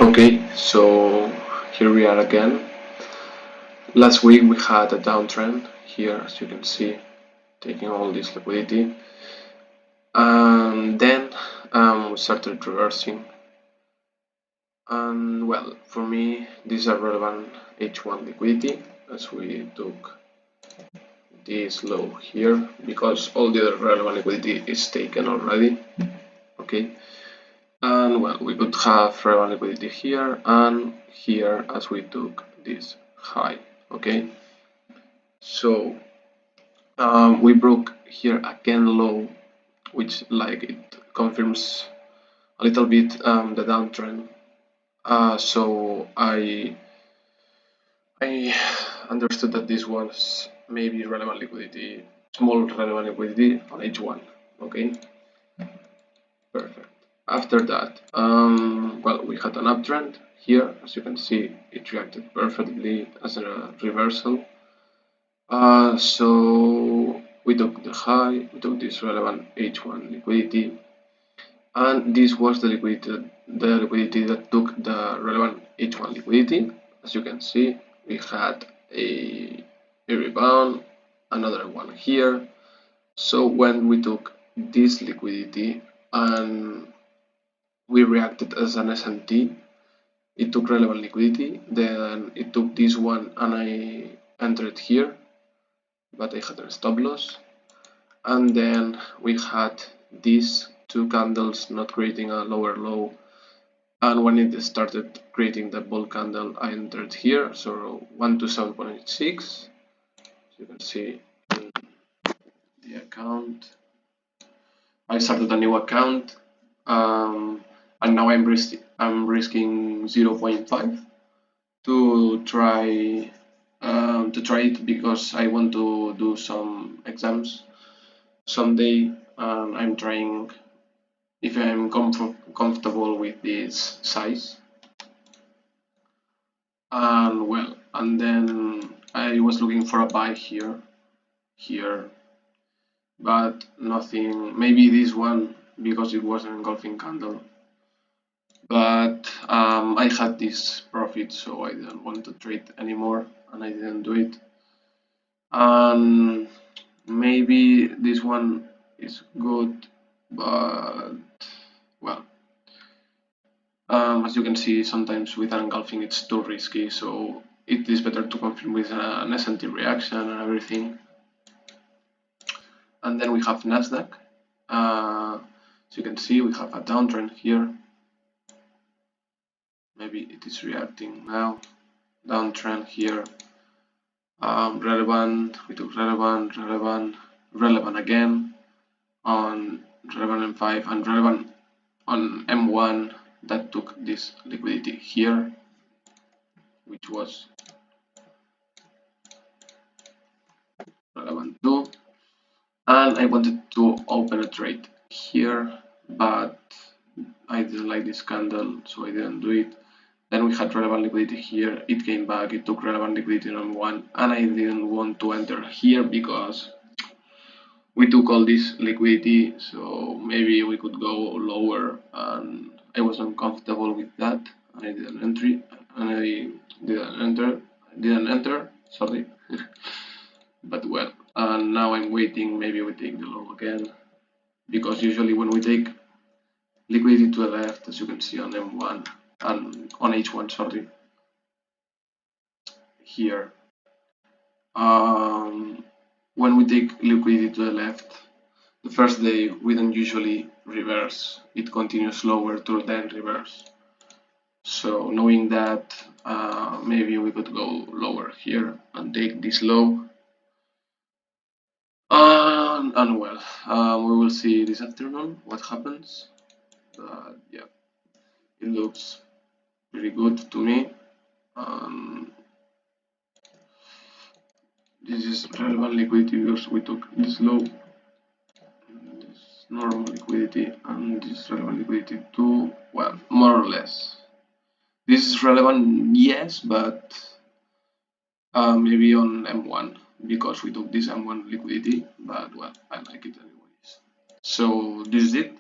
Okay, so here we are again. Last week we had a downtrend here, as you can see, taking all this liquidity, and then we started reversing. And well, for me, this is a relevant H1 liquidity as we took this low here because all the other relevant liquidity is taken already. Okay. And well, we could have relevant liquidity here and here as we took this high. Okay, so we broke here again low, which like it confirms a little bit the downtrend. So I understood that this was maybe relevant liquidity, small relevant liquidity on H1. Okay, perfect. After that, well, we had an uptrend here. As you can see, it reacted perfectly as a reversal. So we took the high, we took this relevant H1 liquidity, and this was the liquidity that took the relevant H1 liquidity. As you can see, we had a rebound, another one here. So when we took this liquidity and we reacted as an S&T, it took relevant liquidity, then it took this one and I entered here, but I had a stop loss. And then we had these two candles not creating a lower low, and when it started creating the bull candle I entered here, so 127.6. you can see in the account I started a new account, and now I'm risking 0.5 to try it because I want to do some exams someday, and I'm trying if I'm comfortable with this size. And well, and then I was looking for a buy here, but nothing. Maybe this one because it was an engulfing candle, but I had this profit, so I didn't want to trade anymore, and I didn't do it. And maybe this one is good, but well, as you can see, sometimes with an engulfing it's too risky, so it is better to confirm with an S&T reaction and everything. And then we have Nasdaq. As you can see, we have a downtrend here. Maybe it is reacting now. Downtrend here. Relevant. We took relevant again on relevant M5 and relevant on M1 that took this liquidity here, which was relevant too. And I wanted to open a trade here, but I didn't like this candle, so I didn't do it. Then we had relevant liquidity here, it came back, it took relevant liquidity on M1, and I didn't want to enter here because we took all this liquidity, so maybe we could go lower, and I was uncomfortable with that, and I didn't enter, sorry. But well, and now I'm waiting, maybe we take the low again, because usually when we take liquidity to the left, as you can see on M1 and on H1, sorry, here, when we take liquidity to the left, the first day we don't usually reverse, it continues lower to then reverse. So knowing that, maybe we could go lower here and take this low. And well, we will see this afternoon what happens. But yeah, it looks pretty good to me. This is relevant liquidity because we took this low, this normal liquidity, and this relevant liquidity too. Well, more or less. This is relevant, yes, but maybe on M1 because we took this M1 liquidity. But well, I like it anyways. So this is it,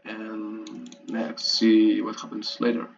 and let's see what happens later.